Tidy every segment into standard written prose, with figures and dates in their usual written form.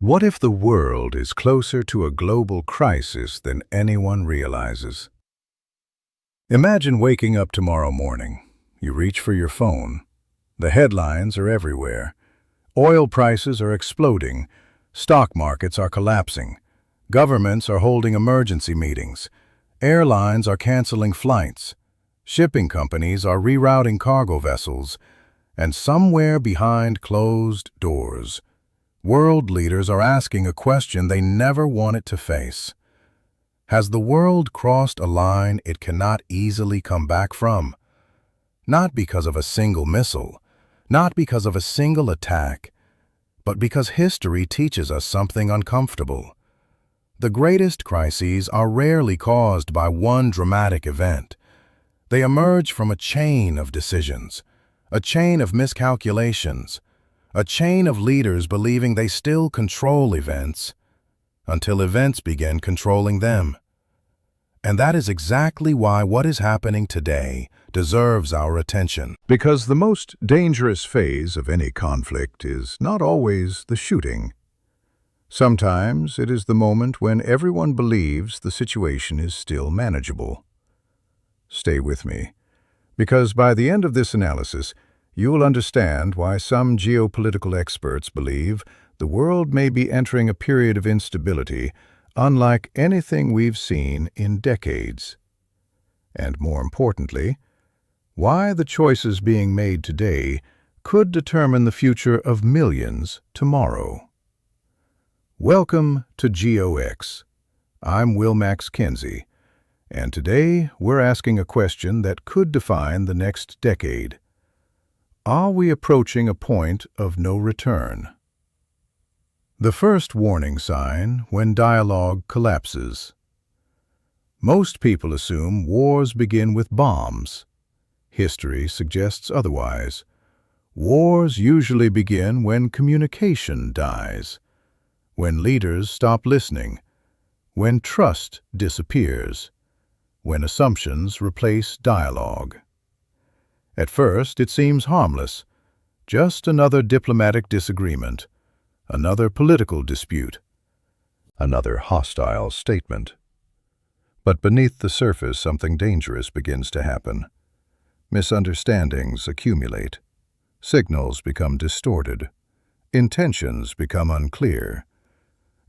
What if the world is closer to a global crisis than anyone realizes? Imagine waking up tomorrow morning. You reach for your phone. The headlines are everywhere. Oil prices are exploding. Stock markets are collapsing. Governments are holding emergency meetings. Airlines are canceling flights. Shipping companies are rerouting cargo vessels. And somewhere behind closed doors, world leaders are asking a question they never wanted to face. Has the world crossed a line it cannot easily come back from? Not because of a single missile, not because of a single attack, but because history teaches us something uncomfortable. The greatest crises are rarely caused by one dramatic event. They emerge from a chain of decisions, a chain of miscalculations, a chain of leaders believing they still control events until events begin controlling them. And that is exactly why what is happening today deserves our attention. Because the most dangerous phase of any conflict is not always the shooting. Sometimes it is the moment when everyone believes the situation is still manageable. Stay with me, because by the end of this analysis, you will understand why some geopolitical experts believe the world may be entering a period of instability unlike anything we've seen in decades. And more importantly, why the choices being made today could determine the future of millions tomorrow. Welcome to GEO-X. I'm Willmax Kenzy, and today we're asking a question that could define the next decade. Are we approaching a point of no return? The first warning sign when dialogue collapses. Most people assume wars begin with bombs. History suggests otherwise. Wars usually begin when communication dies, when leaders stop listening, when trust disappears, when assumptions replace dialogue. At first, it seems harmless, just another diplomatic disagreement, another political dispute, another hostile statement. But beneath the surface, something dangerous begins to happen. Misunderstandings accumulate. Signals become distorted. Intentions become unclear.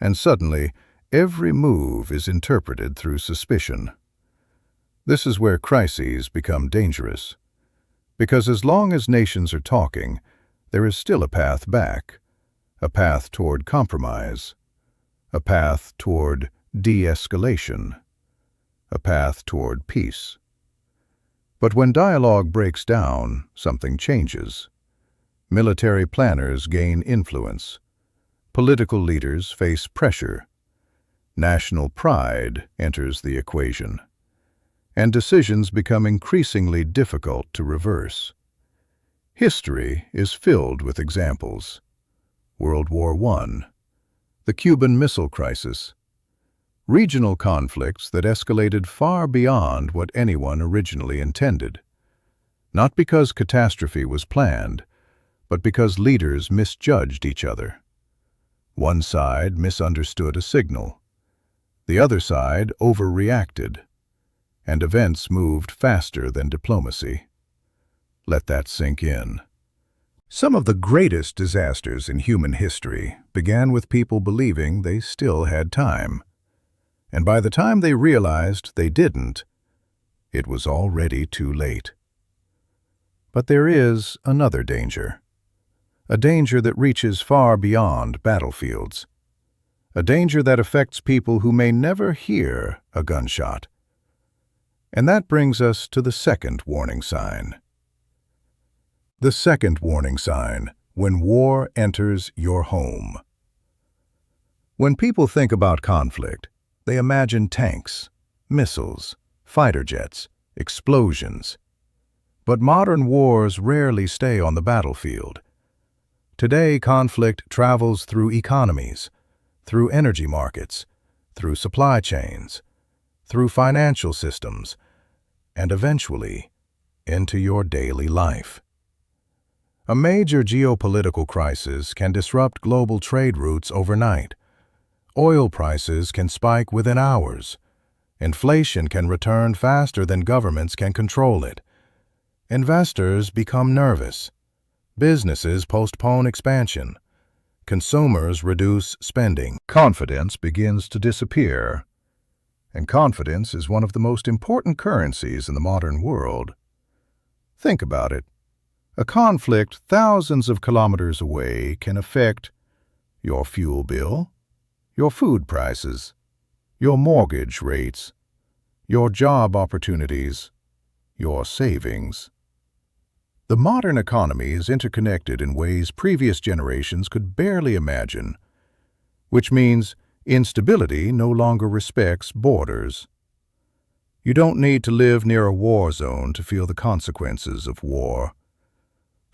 And suddenly, every move is interpreted through suspicion. This is where crises become dangerous. Because as long as nations are talking, there is still a path back. A path toward compromise, a path toward de-escalation, a path toward peace. But when dialogue breaks down, something changes. Military planners gain influence. Political leaders face pressure. National pride enters the equation. And decisions become increasingly difficult to reverse. History is filled with examples. World War I, the Cuban Missile Crisis, regional conflicts that escalated far beyond what anyone originally intended. Not because catastrophe was planned, but because leaders misjudged each other. One side misunderstood a signal. The other side overreacted, and events moved faster than diplomacy. Let that sink in. Some of the greatest disasters in human history began with people believing they still had time. And by the time they realized they didn't, it was already too late. But there is another danger. A danger that reaches far beyond battlefields. A danger that affects people who may never hear a gunshot. And that brings us to the second warning sign. The second warning sign, when war enters your home. When people think about conflict, they imagine tanks, missiles, fighter jets, explosions. But modern wars rarely stay on the battlefield. Today, conflict travels through economies, through energy markets, through supply chains, through financial systems, and eventually into your daily life. A major geopolitical crisis can disrupt global trade routes overnight. Oil prices can spike within hours. Inflation can return faster than governments can control it. Investors become nervous. Businesses postpone expansion. Consumers reduce spending. Confidence begins to disappear. And confidence is one of the most important currencies in the modern world. Think about it. A conflict thousands of kilometers away can affect your fuel bill, your food prices, your mortgage rates, your job opportunities, your savings. The modern economy is interconnected in ways previous generations could barely imagine, which means instability no longer respects borders. You don't need to live near a war zone to feel the consequences of war.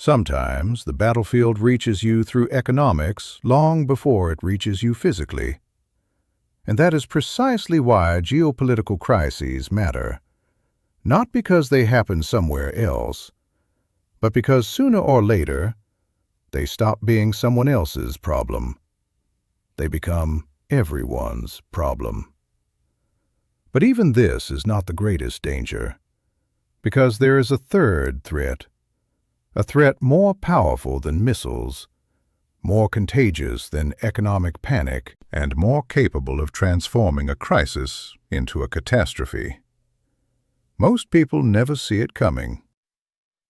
Sometimes the battlefield reaches you through economics long before it reaches you physically. And that is precisely why geopolitical crises matter. Not because they happen somewhere else, but because sooner or later, they stop being someone else's problem. They become everyone's problem. But even this is not the greatest danger, because there is a third threat, a threat more powerful than missiles, more contagious than economic panic, and more capable of transforming a crisis into a catastrophe. Most people never see it coming,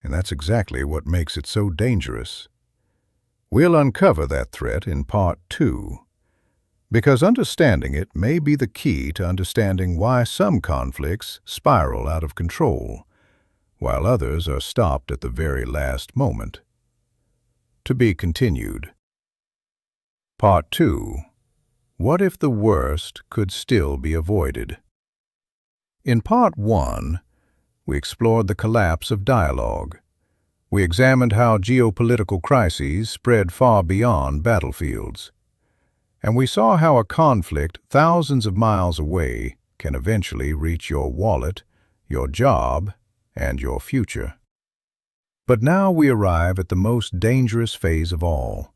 and that's exactly what makes it so dangerous. We'll uncover that threat in Part 2, because understanding it may be the key to understanding why some conflicts spiral out of control, while others are stopped at the very last moment. To be continued. Part 2. What if the worst could still be avoided? In Part 1, we explored the collapse of dialogue. We examined how geopolitical crises spread far beyond battlefields. And we saw how a conflict thousands of miles away can eventually reach your wallet, your job, and your future. But now we arrive at the most dangerous phase of all,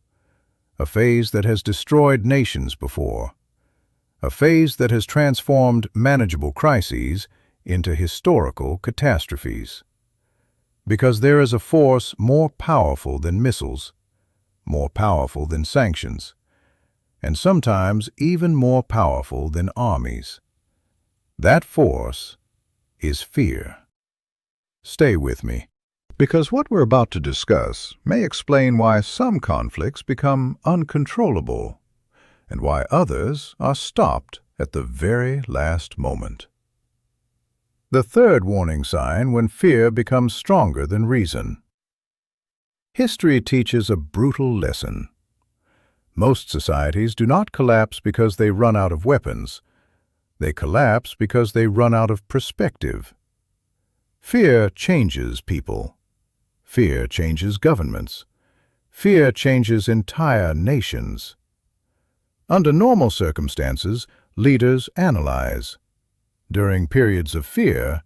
a phase that has destroyed nations before, a phase that has transformed manageable crises into historical catastrophes. Because there is a force more powerful than missiles, more powerful than sanctions, and sometimes even more powerful than armies. That force is fear. Stay with me, because what we're about to discuss may explain why some conflicts become uncontrollable and why others are stopped at the very last moment. The third warning sign when fear becomes stronger than reason. History teaches a brutal lesson. Most societies do not collapse because they run out of weapons. They collapse because they run out of perspective. Fear changes people. Fear changes governments. Fear changes entire nations. Under normal circumstances, leaders analyze. During periods of fear,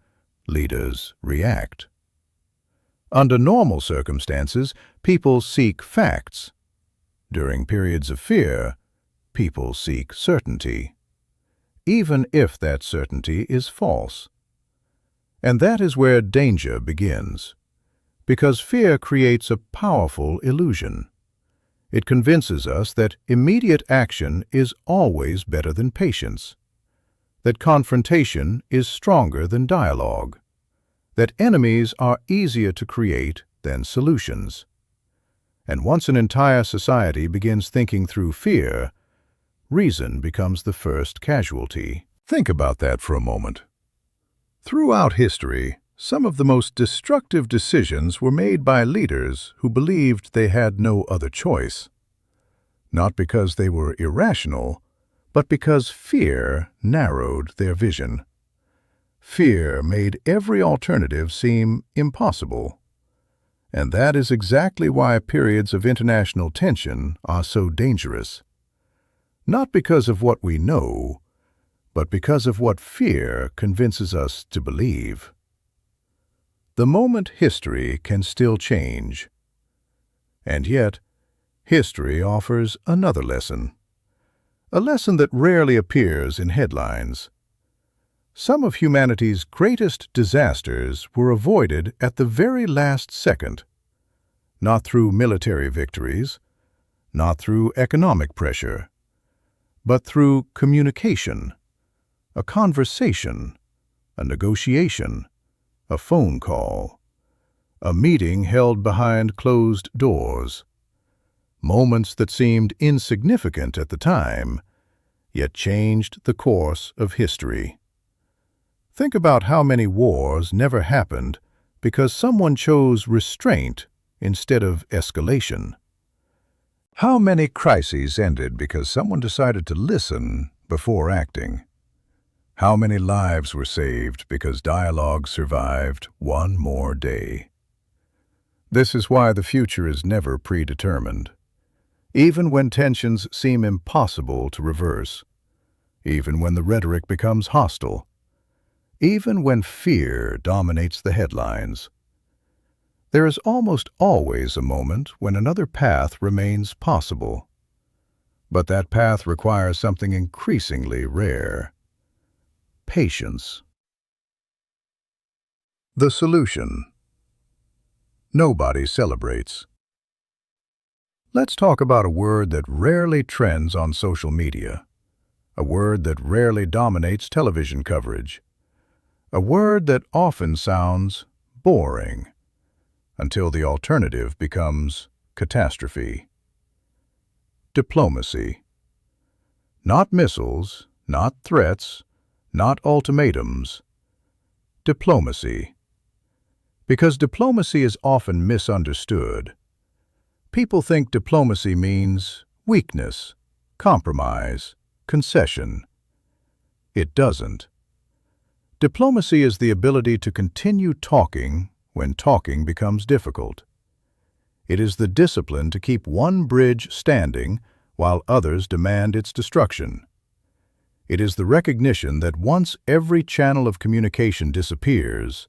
leaders react. Under normal circumstances, people seek facts. During periods of fear, people seek certainty, even if that certainty is false. And that is where danger begins, because fear creates a powerful illusion. It convinces us that immediate action is always better than patience, that confrontation is stronger than dialogue, that enemies are easier to create than solutions. And once an entire society begins thinking through fear, reason becomes the first casualty. Think about that for a moment. Throughout history, some of the most destructive decisions were made by leaders who believed they had no other choice. Not because they were irrational, but because fear narrowed their vision. Fear made every alternative seem impossible. And that is exactly why periods of international tension are so dangerous. Not because of what we know, but because of what fear convinces us to believe. The moment history can still change. And yet, history offers another lesson. A lesson that rarely appears in headlines. Some of humanity's greatest disasters were avoided at the very last second. Not through military victories, not through economic pressure, but through communication, a conversation, a negotiation, a phone call, a meeting held behind closed doors. Moments that seemed insignificant at the time, yet changed the course of history. Think about how many wars never happened because someone chose restraint instead of escalation. How many crises ended because someone decided to listen before acting? How many lives were saved because dialogue survived one more day? This is why the future is never predetermined. Even when tensions seem impossible to reverse, even when the rhetoric becomes hostile, even when fear dominates the headlines, there is almost always a moment when another path remains possible. But that path requires something increasingly rare: patience. The solution. Nobody celebrates. Let's talk about a word that rarely trends on social media, a word that rarely dominates television coverage, a word that often sounds boring, until the alternative becomes catastrophe. Diplomacy. Not missiles, not threats, not ultimatums. Diplomacy. Because diplomacy is often misunderstood. People think diplomacy means weakness, compromise, concession. It doesn't. Diplomacy is the ability to continue talking when talking becomes difficult. It is the discipline to keep one bridge standing while others demand its destruction. It is the recognition that once every channel of communication disappears,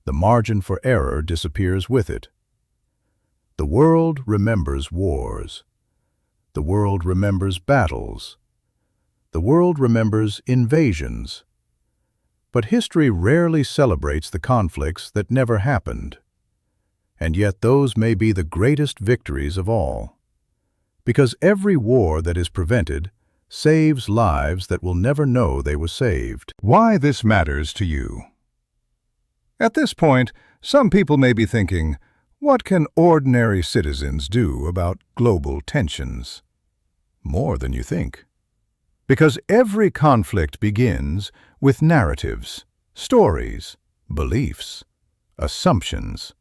the margin for error disappears with it. The world remembers wars. The world remembers battles. The world remembers invasions. But history rarely celebrates the conflicts that never happened. And yet those may be the greatest victories of all. Because every war that is prevented saves lives that will never know they were saved. Why this matters to you? At this point, some people may be thinking, what can ordinary citizens do about global tensions? More than you think. Because every conflict begins with narratives, stories, beliefs, assumptions.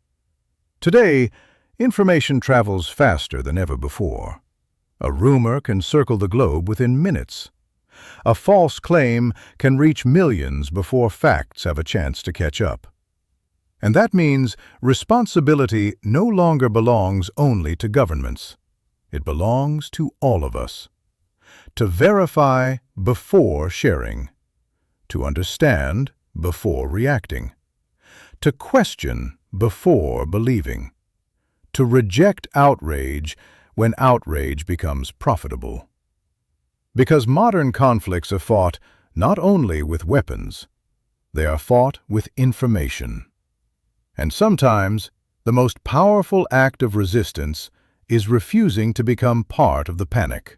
Today, information travels faster than ever before. A rumor can circle the globe within minutes. A false claim can reach millions before facts have a chance to catch up. And that means responsibility no longer belongs only to governments. It belongs to all of us. To verify before sharing. To understand before reacting. To question before believing. To reject outrage when outrage becomes profitable. Because modern conflicts are fought not only with weapons, they are fought with information. And sometimes, the most powerful act of resistance is refusing to become part of the panic.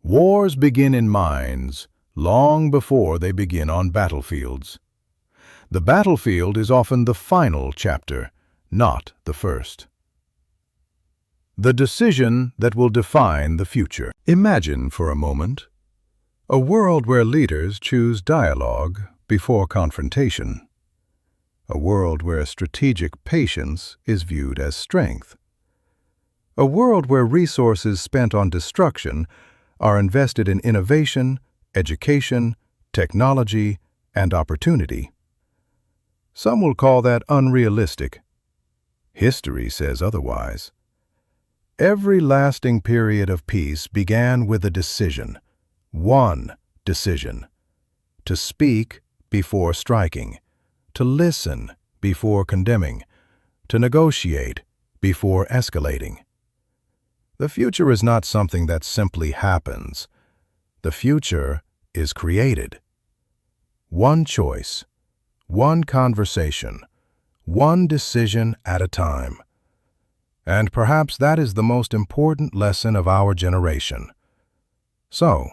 Wars begin in minds long before they begin on battlefields. The battlefield is often the final chapter, not the first. The decision that will define the future. Imagine for a moment a world where leaders choose dialogue before confrontation. A world where strategic patience is viewed as strength. A world where resources spent on destruction are invested in innovation, education, technology, and opportunity. Some will call that unrealistic. History says otherwise. Every lasting period of peace began with a decision, one decision: to speak before striking, to listen before condemning, to negotiate before escalating. The future is not something that simply happens. The future is created. One choice, one conversation, one decision at a time. And perhaps that is the most important lesson of our generation. So,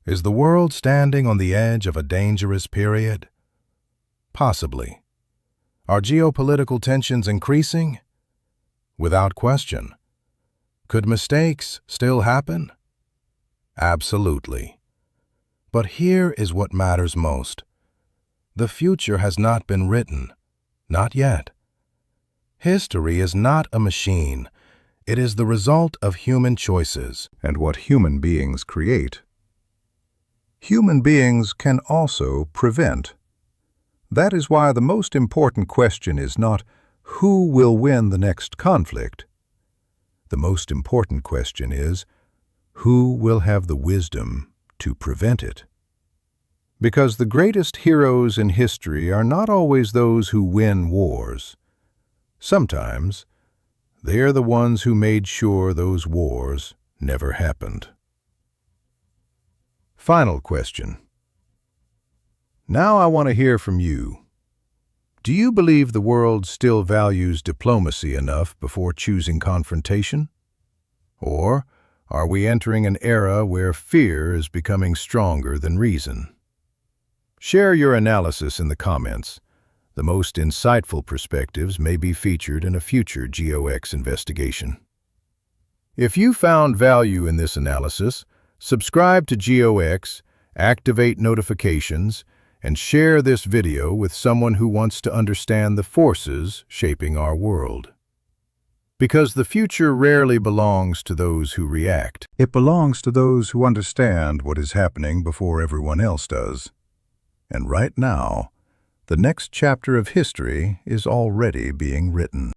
is the world standing on the edge of a dangerous period? Possibly. Are geopolitical tensions increasing? Without question. Could mistakes still happen? Absolutely. But here is what matters most. The future has not been written. Not yet. History is not a machine. It is the result of human choices. And what human beings create. Human beings can also prevent. That is why the most important question is not who will win the next conflict. The most important question is who will have the wisdom to prevent it. Because the greatest heroes in history are not always those who win wars. Sometimes, they are the ones who made sure those wars never happened. Final question. Now I want to hear from you. Do you believe the world still values diplomacy enough before choosing confrontation? Or are we entering an era where fear is becoming stronger than reason? Share your analysis in the comments. The most insightful perspectives may be featured in a future GEO-X investigation. If you found value in this analysis, subscribe to GEO-X, activate notifications, and share this video with someone who wants to understand the forces shaping our world. Because the future rarely belongs to those who react. It belongs to those who understand what is happening before everyone else does. And right now, the next chapter of history is already being written.